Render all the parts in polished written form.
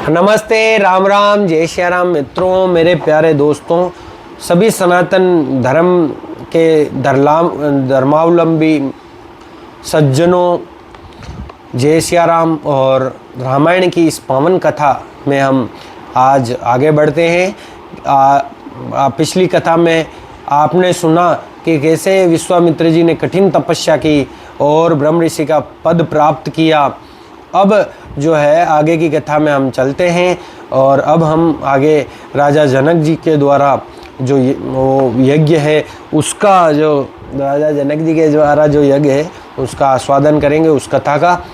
नमस्ते, राम राम, जय श्री राम मित्रों, मेरे प्यारे दोस्तों, सभी सनातन धर्म के धर्मावलंबी सज्जनों, जय श्री राम। और रामायण की इस पावन कथा में हम आज आगे बढ़ते हैं। पिछली कथा में आपने सुना कि कैसे विश्वामित्र जी ने कठिन तपस्या की और ब्रह्म ऋषि का पद प्राप्त किया। अब जो है आगे की कथा में हम चलते हैं और अब हम आगे राजा जनक जी के द्वारा जो वो यज्ञ है उसका, जो राजा जनक जी के द्वारा जो यज्ञ है उसका आस्वादन करेंगे, उस कथा का।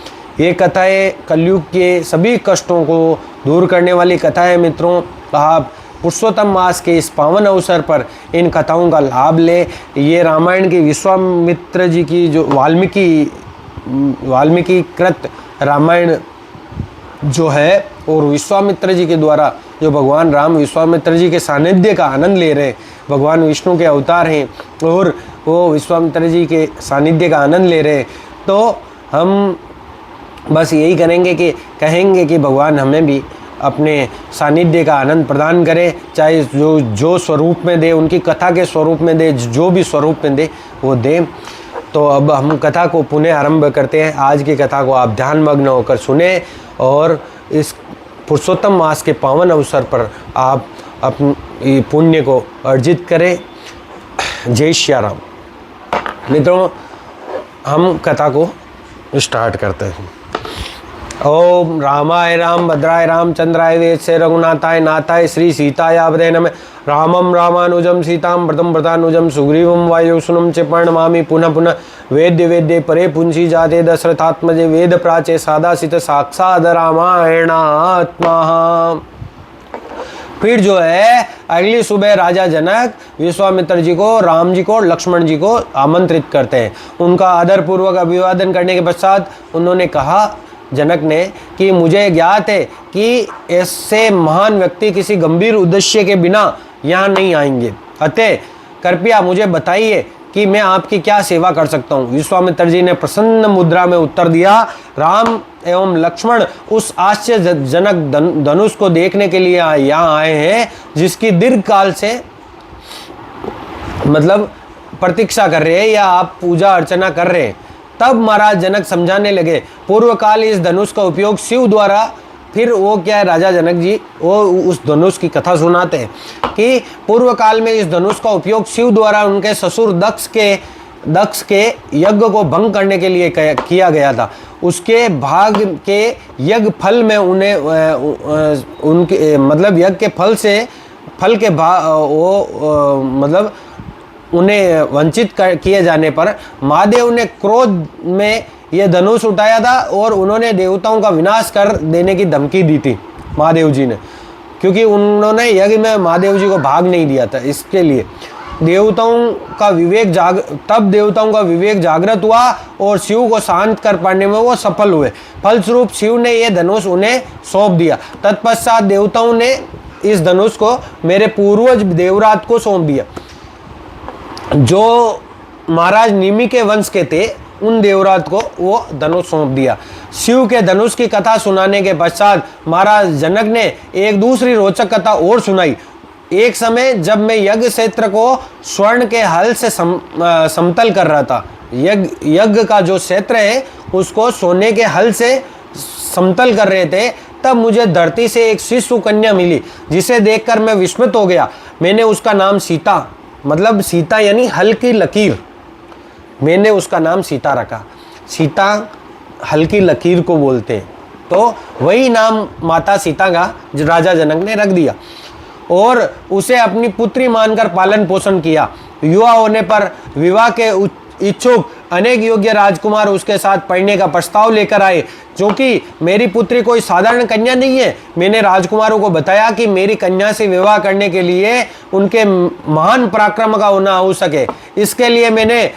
ये कथाएँ कलयुग के सभी कष्टों को दूर करने वाली कथा है मित्रों। आप पुरुषोत्तम मास के इस पावन अवसर पर इन कथाओं का लाभ लें। ये रामायण की विश्वामित्र जी की जो वाल्मीकि कृत रामायण जो है और विश्वामित्र जी के द्वारा जो भगवान राम विश्वामित्र जी के सानिध्य का आनंद ले रहे हैं, भगवान विष्णु के अवतार हैं और वो विश्वामित्र जी के सानिध्य का आनंद ले रहे हैं, तो हम बस यही कहेंगे कि भगवान हमें भी अपने सानिध्य का आनंद प्रदान करें, चाहे जो स्वरूप में दे, उनकी कथा के स्वरूप में दे, जो भी स्वरूप में दे वो दे। तो अब हम कथा को पुनः आरंभ करते हैं। आज की कथा को आप ध्यान मग्न होकर सुने और इस पुरुषोत्तम मास के पावन अवसर पर आप अपनी पुण्य को अर्जित करें। जय श्री राम। मित्रों, हम कथा को स्टार्ट करते हैं। ओम रामाय राम भद्राय रामचंद्राय वेदसे रघुनाथाय नाथाय श्री सीतायावदे नमः। रामं रामानुजं सीतां व्रतं व्रतानुजं सुग्रीवं वायुसुनं च प्रणमामि पुनः पुनः। वेद्य वेद्ये परे पुंसी जाते दशरथात्मजे वेद प्राचे सादासित साक्षात् रामायणात्मा। फिर जो है अगली सुबह राजा जनक विश्वामित्र जी को, राम जी को और लक्ष्मण जी को आमंत्रित करते हैं। उनका आदरपूर्वक अभिवादन करने के पश्चात उन्होंने कहा, जनक ने, कि मुझे ज्ञात है कि ऐसे महान व्यक्ति किसी गंभीर उद्देश्य के बिना यहाँ नहीं आएंगे, अतः कृपया मुझे बताइए कि मैं आपकी क्या सेवा कर सकता हूँ। विश्वामित्र जी ने प्रसन्न मुद्रा में उत्तर दिया, राम एवं लक्ष्मण उस आश्चर्यजनक धनुष को देखने के लिए यहाँ आए हैं जिसकी दीर्घ काल से मतलब प्रतीक्षा कर रहे हैं या आप पूजा अर्चना कर रहे हैं। तब महाराज जनक समझाने लगे, पूर्व काल इस धनुष का उपयोग शिव द्वारा, फिर वो क्या है, राजा जनक जी वो उस धनुष की कथा सुनाते हैं कि पूर्व काल में इस धनुष का उपयोग शिव द्वारा उनके ससुर दक्ष के यज्ञ को भंग करने के लिए किया गया था। उसके भाग के यज्ञ फल में उन्हें उनके मतलब यज्ञ के फल के मतलब उन्हें वंचित किए जाने पर महादेव ने क्रोध में यह धनुष उठाया था और उन्होंने देवताओं का विनाश कर देने की धमकी दी थी महादेव जी ने, क्योंकि उन्होंने यज्ञ में महादेव जी को भाग नहीं दिया था। इसके लिए देवताओं का विवेक जागृत हुआ और शिव को शांत कर पाने में वो सफल हुए। फलस्वरूप शिव ने यह धनुष उन्हें सौंप दिया। तत्पश्चात देवताओं ने इस धनुष को मेरे पूर्वज देवराज को सौंप दिया, जो महाराज निमि के वंश के थे। उन देवराज को वो धनुष सौंप दिया। शिव के धनुष की कथा सुनाने के पश्चात महाराज जनक ने एक दूसरी रोचक कथा और सुनाई। एक समय जब मैं यज्ञ क्षेत्र को स्वर्ण के हल से समतल कर रहा था, यज्ञ का जो क्षेत्र है उसको सोने के हल से समतल कर रहे थे, तब मुझे धरती से एक शिशु कन्या मिली जिसे देखकर मैं विस्मित हो गया। मैंने उसका नाम सीता, मतलब सीता यानी हल्की लकीर, मैंने उसका नाम सीता रखा। सीता हल्की लकीर को बोलते हैं, तो वही नाम माता सीता का राजा जनक ने रख दिया और उसे अपनी पुत्री मानकर पालन पोषण किया। युवा होने पर विवाह के इच्छुक अनेक योग्य राजकुमार उसके साथ पढ़ने का प्रस्ताव लेकर आए। क्योंकि मेरी पुत्री कोई साधारण कन्या नहीं है, मैंने राजकुमारों को बताया कि मेरी कन्या से विवाह करने के लिए उनके महान पराक्रम का होना आवश्यक है। इसके लिए मैंने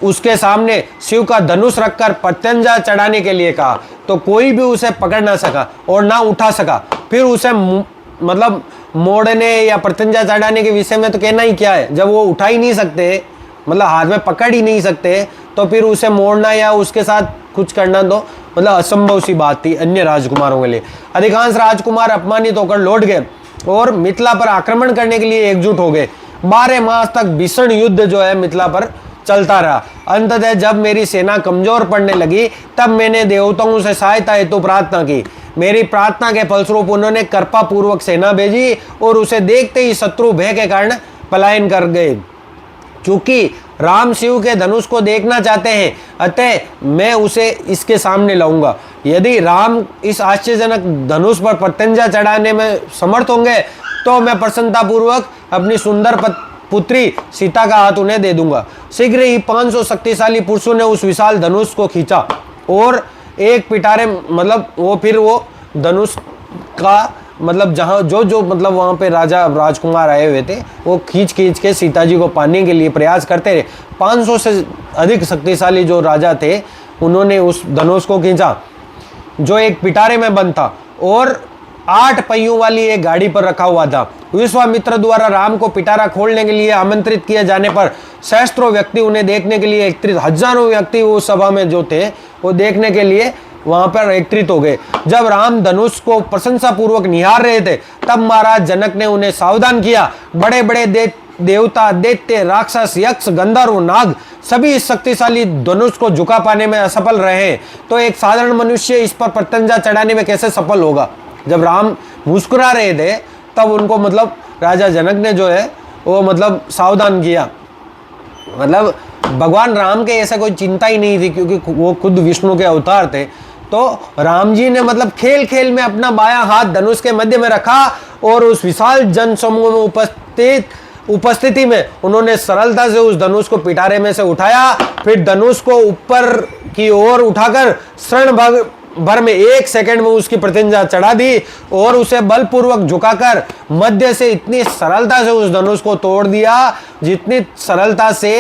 उसके सामने शिव का धनुष रखकर प्रत्यंजा चढ़ाने के लिए कहा, तो कोई भी उसे पकड़ ना सका और ना उठा सका। फिर उसे मतलब मोड़ने या प्रत्यंजा चढ़ाने के विषय में तो कहना ही क्या है, जब वो उठा ही नहीं सकते, मतलब हाथ में पकड़ ही नहीं सकते, तो फिर उसे मोड़ना या उसके साथ कुछ करना तो मतलब असंभव सी बात थी अन्य राजकुमारों के लिए। अधिकांश राजकुमार अपमानित होकर लौट गए और मिथिला पर आक्रमण करने के लिए एकजुट हो गए। 12 मास तक भीषण युद्ध जो है मिथिला पर चलता रहा। अंततः जब मेरी सेना कमजोर पड़ने लगी तब मैंने देवताओं से सहायता हेतु प्रार्थना की। मेरी प्रार्थना के फलस्वरूप उन्होंने कृपा पूर्वक सेना भेजी और उसे देखते ही शत्रु भय के कारण पलायन कर गए। चूंकि राम शिव के धनुष को देखना चाहते हैं, अतः मैं उसे इसके सामने लाऊंगा। यदि राम इस आश्चर्यजनक धनुष पर प्रत्यंजा चढ़ाने में समर्थ होंगे तो मैं प्रसन्नता पूर्वक अपनी सुंदर पुत्री सीता का हाथ उन्हें दे दूंगा। शीघ्र ही 500 शक्तिशाली पुरुषों ने उस विशाल धनुष को खींचा और एक पिटारे मतलब वो धनुष का मतलब जहाँ जो मतलब वहाँ पे राजा राजकुमार आए हुए थे वो खींच के सीता जी को पाने के लिए प्रयास करते रहे। 500 से अधिक शक्तिशाली जो राजा थे उन्होंने उस धनुष को खींचा जो एक पिटारे में बंद था और 8 पहियों वाली एक गाड़ी पर रखा हुआ था। विश्वामित्र द्वारा राम को पिटारा खोलने के लिए आमंत्रित किए जाने पर सहस्त्रों व्यक्ति उन्हें देखने के लिए एकत्रित, हजारों व्यक्ति उस सभा में जो थे वो देखने के लिए वहां पर एकत्रित हो गए। जब राम धनुष को प्रशंसा पूर्वक निहार रहे थे तब महाराज जनक ने उन्हें सावधान किया। बड़े बड़े देवता, दैत्य, राक्षस, यक्ष, गंधर्व, नाग सभी इस शक्तिशाली धनुष को झुका पाने में असफल रहे तो एक साधारण मनुष्य इस पर प्रत्यंजा चढ़ाने में कैसे सफल होगा। जब राम मुस्कुरा रहे थे तब उनको मतलब राजा जनक ने जो है वो मतलब सावधान किया। मतलब भगवान राम के ऐसा कोई चिंता ही नहीं थी क्योंकि वो खुद विष्णु के अवतार थे। तो राम जी ने मतलब खेल खेल में अपना बायां हाथ धनुष के मध्य में रखा और उस विशाल जन समूह में उपस्थिति में उन्होंने सरलता से उस धनुष को पिटारे में से उठाया। फिर धनुष को ऊपर की ओर उठाकर क्षण भर में 1 सेकंड में उसकी प्रत्यंजा चढ़ा दी और उसे बलपूर्वक झुकाकर मध्य से इतनी सरलता से उस धनुष को तोड़ दिया जितनी सरलता से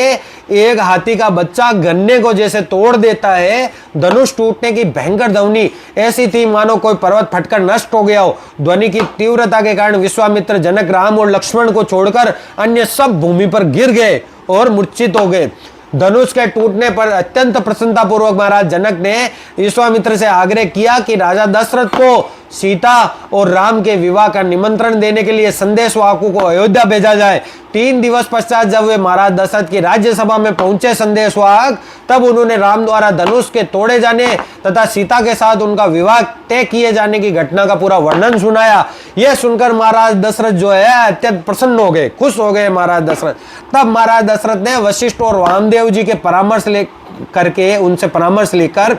एक हाथी का बच्चा गन्ने को जैसे तोड़ देता है। धनुष टूटने की भयंकर ध्वनि ऐसी थी मानो कोई पर्वत फटकर नष्ट हो गया हो। ध्वनि की तीव्रता के कारण विश्वामित्र, जनक, राम और लक्ष्मण को छोड़कर अन्य सब भूमि पर गिर गए और मूर्छित हो गए। धनुष के टूटने पर अत्यंत प्रसन्नता पूर्वक महाराज जनक ने विश्वामित्र से आग्रह किया कि राजा दशरथ को सीता और राम के विवाह का निमंत्रण देने के लिए संदेशवाहकों को अयोध्या भेजा जाए। 3 दिवस पश्चात जब वे महाराज दशरथ की राज्यसभा में पहुंचे संदेशवाहक, तब उन्होंने राम द्वारा धनुष के तोड़े जाने तथा सीता के साथ उनका विवाह तय किए जाने की घटना का पूरा वर्णन सुनाया। यह सुनकर महाराज दशरथ जो है अत्यंत प्रसन्न हो गए, खुश हो गए महाराज दशरथ। तब महाराज दशरथ ने वशिष्ठ और वामदेव जी के उनसे परामर्श लेकर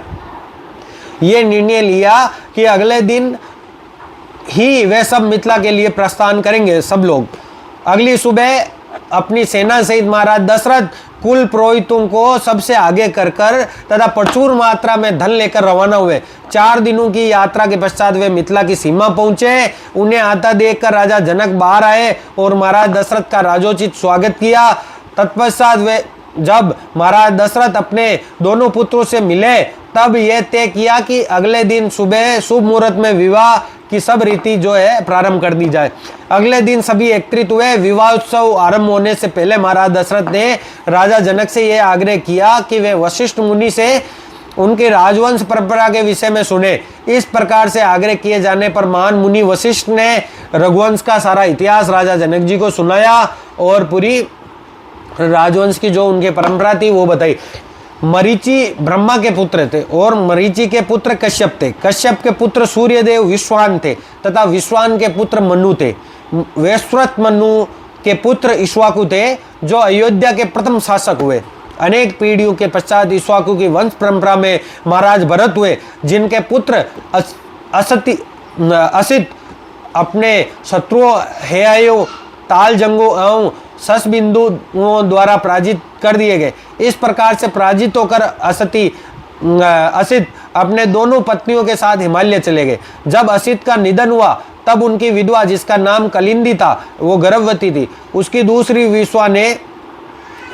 ये निर्णय लिया कि अगले दिन ही वे सब मिथिला के लिए प्रस्थान करेंगे। सब लोग अगली सुबह अपनी सेना सहित महाराज दशरथ कुल पुरोहितों को सबसे आगे कर तथा प्रचुर मात्रा में धन लेकर रवाना हुए। 4 दिनों की यात्रा के पश्चात वे मिथिला की सीमा पहुंचे। उन्हें आता देखकर राजा जनक बाहर आए और महाराज दशरथ का राजोचित स्वागत किया। तत्पश्चात वे जब महाराज दशरथ अपने दोनों पुत्रों से मिले तब यह तय किया कि अगले दिन सुबह शुभ मुहूर्त में विवाह की सब रीति जो है प्रारंभ कर दी जाए। अगले दिन सभी एकत्रित हुए। विवाह उत्सव आरंभ होने से पहले महाराज दशरथ ने राजा जनक से यह आग्रह किया कि वे वशिष्ठ मुनि से उनके राजवंश परंपरा के विषय में सुने। इस प्रकार से आग्रह किए जाने पर महान मुनि वशिष्ठ ने रघुवंश का सारा इतिहास राजा जनक जी को सुनाया और पूरी राजवंश की जो उनकी परंपरा थी वो बताई। मरीचि ब्रह्मा के पुत्र थे और मरीचि के पुत्र कश्यप थे। कश्यप के पुत्र सूर्यदेव विश्वान थे तथा विश्वान के पुत्र मनु थे। वैश्वत मनु के पुत्र इक्ष्वाकु थे जो अयोध्या के प्रथम शासक हुए। अनेक पीढ़ियों के पश्चात इक्ष्वाकु की वंश परंपरा में महाराज भरत हुए, जिनके पुत्र असित अपने शत्रुओं हेयो, तालजंगों एवं शशबिंदुओं द्वारा पराजित कर दिए गए। इस प्रकार से पराजित होकर असित अपने दोनों पत्नियों के साथ हिमालय चले गए। जब असित का निधन हुआ तब उनकी विधवा, जिसका नाम कलिंदी था, वो गर्भवती थी। उसकी दूसरी विश्वा ने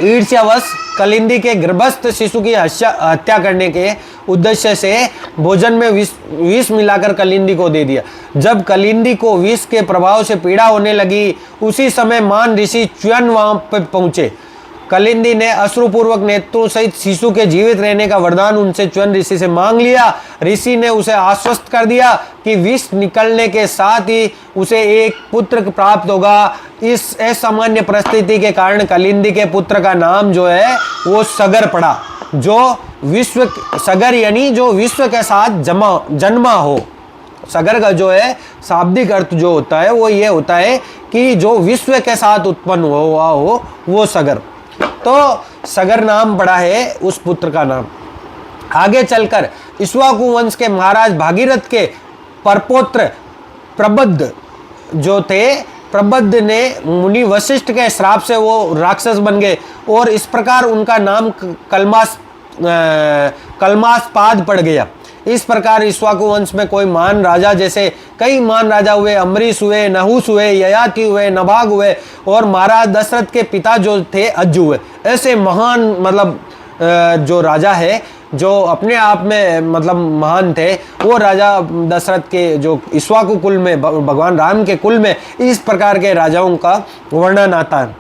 ईर्ष्यावश कलिंदी के गर्भस्थ शिशु की हत्या करने के उद्देश्य से भोजन में विष मिलाकर कलिंदी को दे दिया। जब कलिंदी को विष के प्रभाव से पीड़ा होने लगी, उसी समय मान ऋषि च्युन वहां पर पहुंचे कलिंदी ने अश्रुपूर्वक नेत्रों सहित शिशु के जीवित रहने का वरदान उनसे च्वन ऋषि से मांग लिया। ऋषि ने उसे आश्वस्त कर दिया कि विष निकलने के साथ ही उसे एक पुत्र प्राप्त होगा। इस असामान्य परिस्थिति के कारण कलिंदी के पुत्र का नाम जो है वो सगर पड़ा, जो विश्व सगर यानी जो विश्व के साथ जन्मा हो। सगर का जो है शाब्दिक अर्थ जो होता है वो ये होता है कि जो विश्व के साथ उत्पन्न हुआ हो वो सगर। तो सगर नाम पड़ा है उस पुत्र का नाम। आगे चलकर इक्ष्वाकु वंश के महाराज भागीरथ के परपौत्र प्रबद्ध जो थे, प्रबद्ध ने मुनि वशिष्ठ के श्राप से वो राक्षस बन गए और इस प्रकार उनका नाम कलमास्पाद पड़ गया। इस प्रकार इक्ष्वाकु वंश में कोई महान राजा, जैसे कई महान राजा हुए, अम्बरीश हुए, नहुस हुए, ययाति हुए, नभाग हुए और महाराज दशरथ के पिता जो थे अज्जु हुए। ऐसे महान मतलब जो राजा है जो अपने आप में मतलब महान थे, वो राजा दशरथ के जो इक्ष्वाकु कुल में, भगवान राम के कुल में इस प्रकार के राजाओं का वर्णन आता है।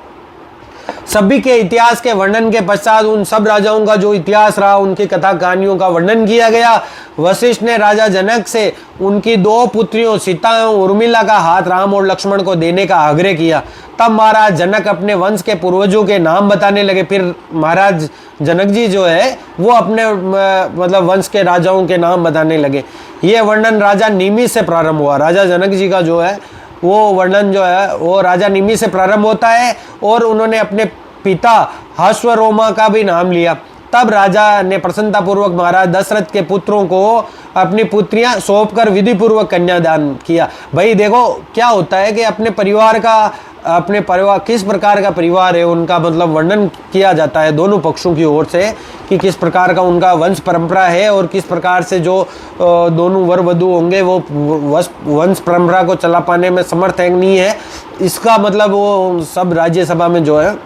सभी के इतिहास के वर्णन के पश्चात उन सब राजाओं का जो इतिहास रहा, उनकी कथा कहानियों का वर्णन किया गया। वशिष्ठ ने राजा जनक से उनकी 2 पुत्रियों सीता एवं उर्मिला का हाथ राम और लक्ष्मण को देने का आग्रह किया। तब महाराज जनक अपने वंश के पूर्वजों के नाम बताने लगे। फिर महाराज जनक जी जो है वो अपने मतलब वंश के राजाओं के नाम बताने लगे। ये वर्णन राजा निमि से प्रारंभ हुआ। राजा जनक जी का जो है वो वर्णन जो है वो राजा निमि से प्रारंभ होता है और उन्होंने अपने पिता हाश्वरोमा का भी नाम लिया। तब राजा ने प्रसन्नतापूर्वक महाराज दशरथ के पुत्रों को अपनी पुत्रियां सौंपकर विधि पूर्वक कन्यादान किया। भाई देखो क्या होता है कि अपने परिवार किस प्रकार का परिवार है उनका मतलब वर्णन किया जाता है दोनों पक्षों की ओर से कि किस प्रकार का उनका वंश परंपरा है और किस प्रकार से जो दोनों वर वधू होंगे वो वंश परंपरा को चला पाने में समर्थ है नहीं है। इसका मतलब वो सब राज्यसभा में जो है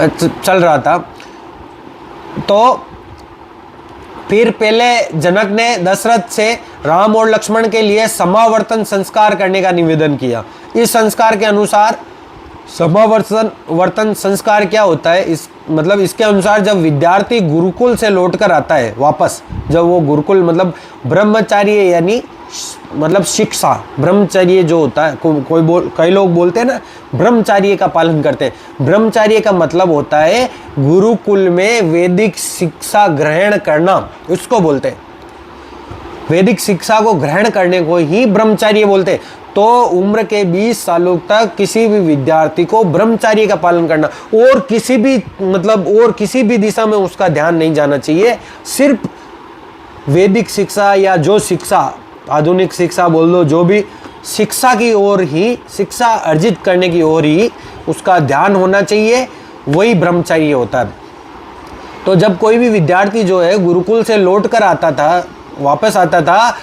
चल रहा था। तो फिर पहले जनक ने दशरथ से राम और लक्ष्मण के लिए समावर्तन संस्कार करने का निवेदन किया। इस संस्कार के अनुसार समावर्तन संस्कार क्या होता है, इस मतलब इसके अनुसार जब विद्यार्थी गुरुकुल से लौटकर आता है वापस, जब वो गुरुकुल मतलब ब्रह्मचार्य यानी मतलब शिक्षा, ब्रह्मचर्य जो होता है कई लोग बोलते हैं ना ब्रह्मचार्य का पालन करते हैं। ब्रह्मचार्य का मतलब होता है गुरुकुल में वैदिक शिक्षा ग्रहण करना, उसको बोलते हैं। वैदिक शिक्षा को ग्रहण करने को ही ब्रह्मचार्य बोलते हैं। तो उम्र के 20 सालों तक किसी भी विद्यार्थी को ब्रह्मचार्य का पालन करना और किसी भी दिशा में उसका ध्यान नहीं जाना चाहिए। सिर्फ वैदिक शिक्षा या जो शिक्षा आधुनिक शिक्षा बोल दो, जो भी शिक्षा की ओर ही, शिक्षा अर्जित करने की ओर ही उसका ध्यान होना चाहिए, वही ब्रह्मचर्य होता है। तो जब कोई भी विद्यार्थी जो है गुरुकुल से लौट कर आता था, वापस आता था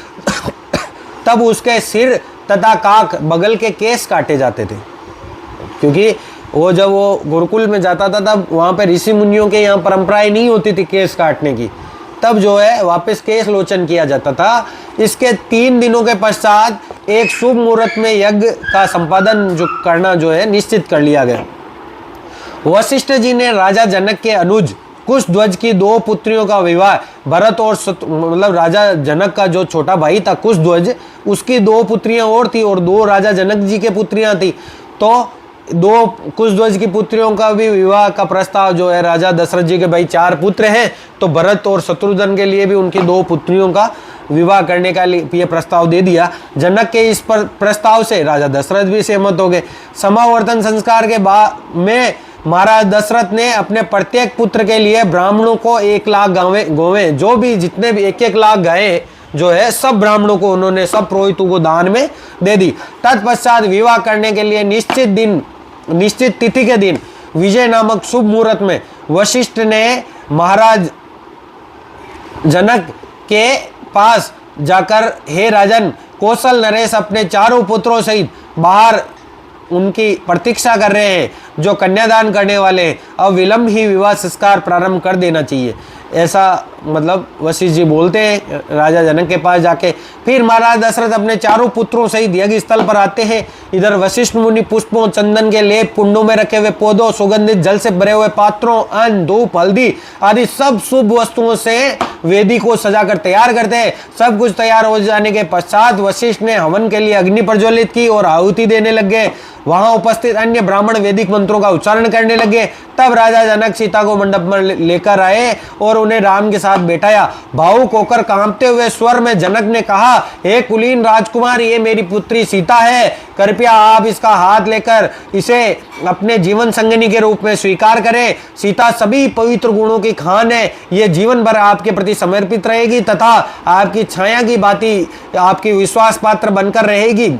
तब उसके सिर तथा काख बगल के केस काटे जाते थे, क्योंकि वो जब वो गुरुकुल में जाता था तब वहाँ पे ऋषि मुनियों के यहाँ परंपराएं नहीं होती थी केस काटने की। तब जो है वापस केस लोचन किया जाता था। इसके 3 दिनों के पश्चात एक शुभ मुहूर्त में यज्ञ का संपादन जो करना जो है निश्चित कर लिया गया। वशिष्ठ जी ने राजा जनक के अनुज कुशध्वज की 2 पुत्रियों का विवाह भरत और मतलब राजा जनक का जो छोटा भाई था कुशध्वज, उसकी 2 पुत्रियां और थी और 2 राजा जनक जी के पुत्रियां थी। तो 2 कुशध्वज की पुत्रियों का भी विवाह का प्रस्ताव जो है राजा दशरथ जी के भाई 4 पुत्र हैं, तो भरत और शत्रुघ्न के लिए भी उनकी 2 पुत्रियों का विवाह करने का ये प्रस्ताव दे दिया। जनक के इस प्रस्ताव से राजा दशरथ भी सहमत हो गए। समावर्तन संस्कार के बाद में महाराज दशरथ ने अपने प्रत्येक पुत्र के लिए ब्राह्मणों को 1 लाख गौवें जो भी जितने भी 1-1 लाख गायें जो है सब ब्राह्मणों को उन्होंने सब पुरोहितों को दान में दे दी। तत्पश्चात विवाह करने के लिए निश्चित तिथि के दिन विजय नामक शुभ मुहूर्त में वशिष्ठ ने महाराज जनक के पास जाकर, हे राजन, कौशल नरेश अपने 4 पुत्रों सहित बाहर उनकी प्रतीक्षा कर रहे हैं जो कन्यादान करने वाले हैं। अब विलंब ही विवाह संस्कार प्रारंभ कर देना चाहिए, ऐसा मतलब वशिष्ठ जी बोलते हैं राजा जनक के पास जाके। फिर महाराज दशरथ अपने चारों पुत्रों सहित यज्ञ स्थल पर आते हैं। इधर वशिष्ठ मुनि पुष्पों, चंदन के लेप, कुंडों में रखे हुए पौधों, सुगंधित जल से भरे हुए पात्रों, अन्न, धूप, हल्दी आदि सब शुभ वस्तुओं से वेदी को सजाकर तैयार करते हैं। सब कुछ तैयार हो जाने के पश्चात वशिष्ठ ने हवन के लिए अग्नि प्रज्वलित की और आहुति देने लग गए। वहां उपस्थित अन्य ब्राह्मण वैदिक मंत्रों का उच्चारण करने लगे। तब राजा जनक सीता को मंडप में लेकर आए और उन्हें राम के साथ बैठाया। भावुक होकर कांपते हुए स्वर में जनक ने कहा, हे कुलीन राजकुमार, ये मेरी पुत्री सीता है। कृपया आप इसका हाथ लेकर इसे अपने जीवन संगिनी के रूप में स्वीकार करें। सीता सभी पवित्र गुणों की खान है। ये जीवन भर आपके प्रति समर्पित रहेगी तथा आपकी छाया की भांति आपकी विश्वास पात्र बनकर रहेगी।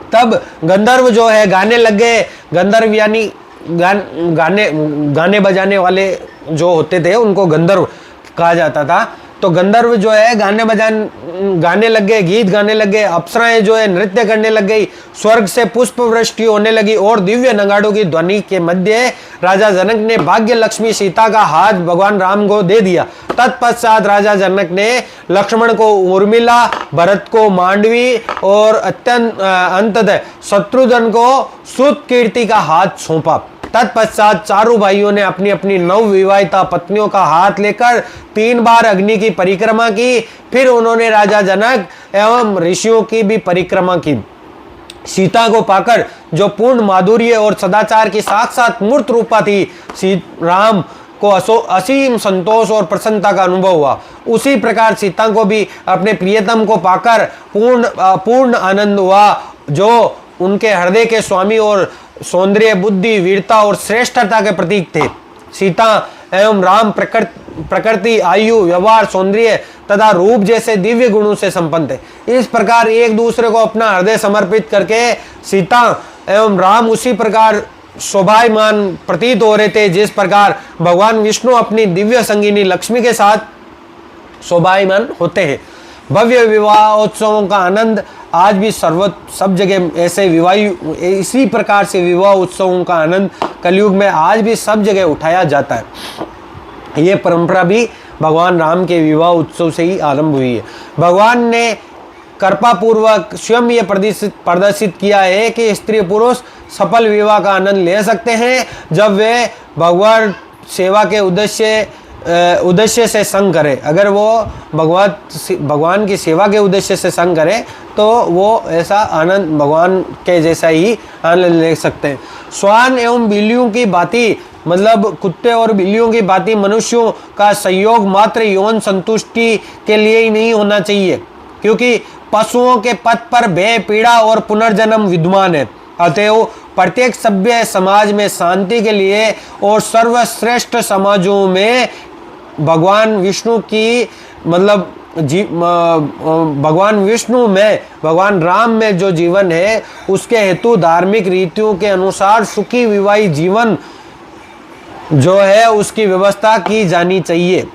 तब गंधर्व जो है गाने लग गए। गंधर्व यानी गाने बजाने वाले जो होते थे उनको गंधर्व कहा जाता था। तो गंधर्व जो है गाने लग गए, गीत गाने लग गए। अप्सराएं जो है नृत्य करने लग गई। स्वर्ग से पुष्प वृष्टि होने लगी और दिव्य नगाड़ों की ध्वनि के मध्य राजा जनक ने भाग्य लक्ष्मी सीता का हाथ भगवान राम को दे दिया। तत्पश्चात राजा जनक ने लक्ष्मण को उर्मिला, भरत को मांडवी और अंततः शत्रुघ्न को सुतकीर्ति का हाथ सौंपा। तत्पश्चात चारों भाइयों ने अपनी अपनी नवविवाहिता पत्नियों का हाथ लेकर 3 बार अग्नि की परिक्रमा की। फिर उन्होंने राजा जनक एवं ऋषियों की भी परिक्रमा की। सीता को पाकर जो पूर्ण माधुर्य और सदाचार की साक्षात मूर्त रूपा थी, राम को असीम संतोष और प्रसन्नता का अनुभव हुआ। उसी प्रकार सीता को भी अपने प्रियतम को पाकर पूर्ण आनंद हुआ, जो उनके हृदय के स्वामी और सौंदर्य, बुद्धि, वीरता और श्रेष्ठता के प्रतीक थे। सीता एवं राम प्रकृति, आयु, व्यवहार, सौंदर्य तथा रूप जैसे दिव्य गुणों से संपन्न थे। इस प्रकार एक दूसरे को अपना हृदय समर्पित करके सीता एवं राम उसी प्रकार शोभायमान प्रतीत हो रहे थे जिस प्रकार भगवान विष्णु अपनी दिव्य संगिनी लक्ष्मी के साथ शोभायमान होते हैं। भव्य विवाह उत्सवों का आनंद आज भी सब जगह ऐसे इसी प्रकार से विवाह उत्सवों का आनंद कलयुग में आज भी सब जगह उठाया जाता है। ये परंपरा भी भगवान राम के विवाह उत्सव से ही आरंभ हुई है। भगवान ने कृपा पूर्वक स्वयं ये प्रदर्शित किया है कि स्त्री पुरुष सफल विवाह का आनंद ले सकते हैं जब वे भगवान सेवा के उद्देश्य से संग करे। अगर वो भगवान की सेवा के उद्देश्य से संग करे तो वो ऐसा आनंद भगवान के जैसा ही आनंद ले सकते हैं। श्वान एवं बिल्लियों की भांति, मतलब कुत्ते और बिल्लियों की भांति मनुष्यों का संयोग मात्र यौन संतुष्टि के लिए ही नहीं होना चाहिए, क्योंकि पशुओं के पथ पर भय, पीड़ा और पुनर्जन्म विद्यमान है। अतएव प्रत्येक सभ्य समाज में शांति के लिए और सर्वश्रेष्ठ समाजों में भगवान विष्णु की मतलब भगवान विष्णु में, भगवान राम में जो जीवन है उसके हेतु धार्मिक रीतियों के अनुसार सुखी विवाहित जीवन जो है उसकी व्यवस्था की जानी चाहिए।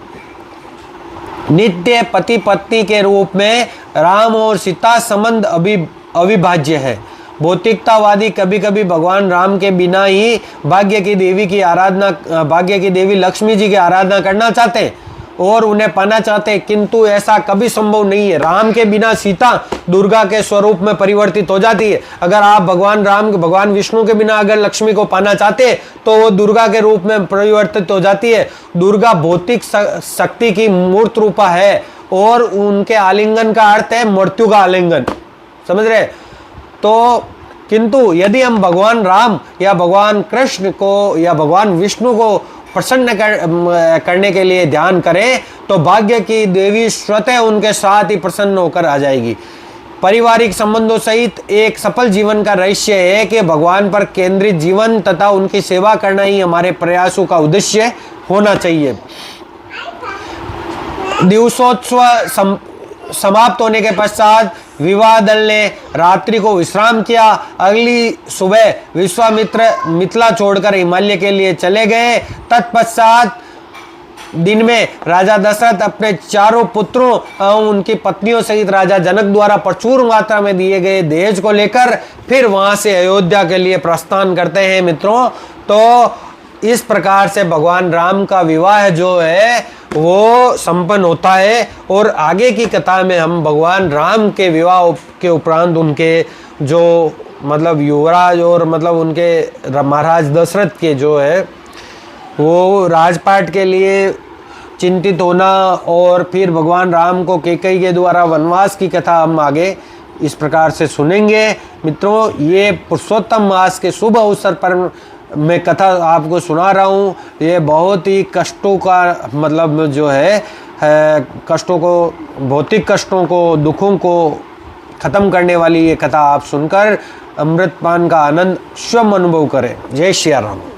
नित्य पति पत्नी के रूप में राम और सीता संबंध अविभाज्य है। भौतिकतावादी कभी कभी भगवान राम के बिना ही भाग्य की देवी लक्ष्मी जी की आराधना करना चाहते हैं और उन्हें पाना चाहते हैं, किंतु ऐसा कभी संभव नहीं है। राम के बिना सीता दुर्गा के स्वरूप में परिवर्तित हो जाती है। अगर आप भगवान विष्णु के बिना अगर लक्ष्मी को पाना चाहते हैं तो वो दुर्गा के रूप में परिवर्तित हो जाती है। दुर्गा भौतिक शक्ति की मूर्त रूपा है और उनके आलिंगन का अर्थ है मृत्यु का आलिंगन, समझ रहे। तो किंतु यदि हम भगवान राम या भगवान कृष्ण को या भगवान विष्णु को प्रसन्न करने के लिए ध्यान करें तो भाग्य की देवी स्वतः उनके साथ ही प्रसन्न होकर आ जाएगी। पारिवारिक संबंधों सहित एक सफल जीवन का रहस्य है कि भगवान पर केंद्रित जीवन तथा उनकी सेवा करना ही हमारे प्रयासों का उद्देश्य होना चाहिए। दिवसोत्सव समाप्त होने के पश्चात विवाह दल ने रात्रि को विश्राम किया। अगली सुबह विश्वामित्र मिथिला छोड़कर हिमालय के लिए चले गए। तत्पश्चात दिन में राजा दशरथ अपने चारों पुत्रों और उनकी पत्नियों सहित राजा जनक द्वारा प्रचुर मात्रा में दिए गए दहेज को लेकर फिर वहां से अयोध्या के लिए प्रस्थान करते हैं मित्रों। तो इस प्रकार से भगवान राम का विवाह जो है वो संपन्न होता है। और आगे की कथा में हम भगवान राम के विवाह के उपरांत उनके जो मतलब युवराज और मतलब उनके महाराज दशरथ के जो है वो राजपाट के लिए चिंतित होना और फिर भगवान राम को कैकेयी के द्वारा वनवास की कथा हम आगे इस प्रकार से सुनेंगे। मित्रों, ये पुरुषोत्तम मास के शुभ अवसर पर मैं कथा आपको सुना रहा हूँ। ये बहुत ही कष्टों का मतलब जो है कष्टों को, भौतिक कष्टों को, दुखों को ख़त्म करने वाली ये कथा आप सुनकर अमृतपान का आनंद स्वयं अनुभव करें। जय श्री राम।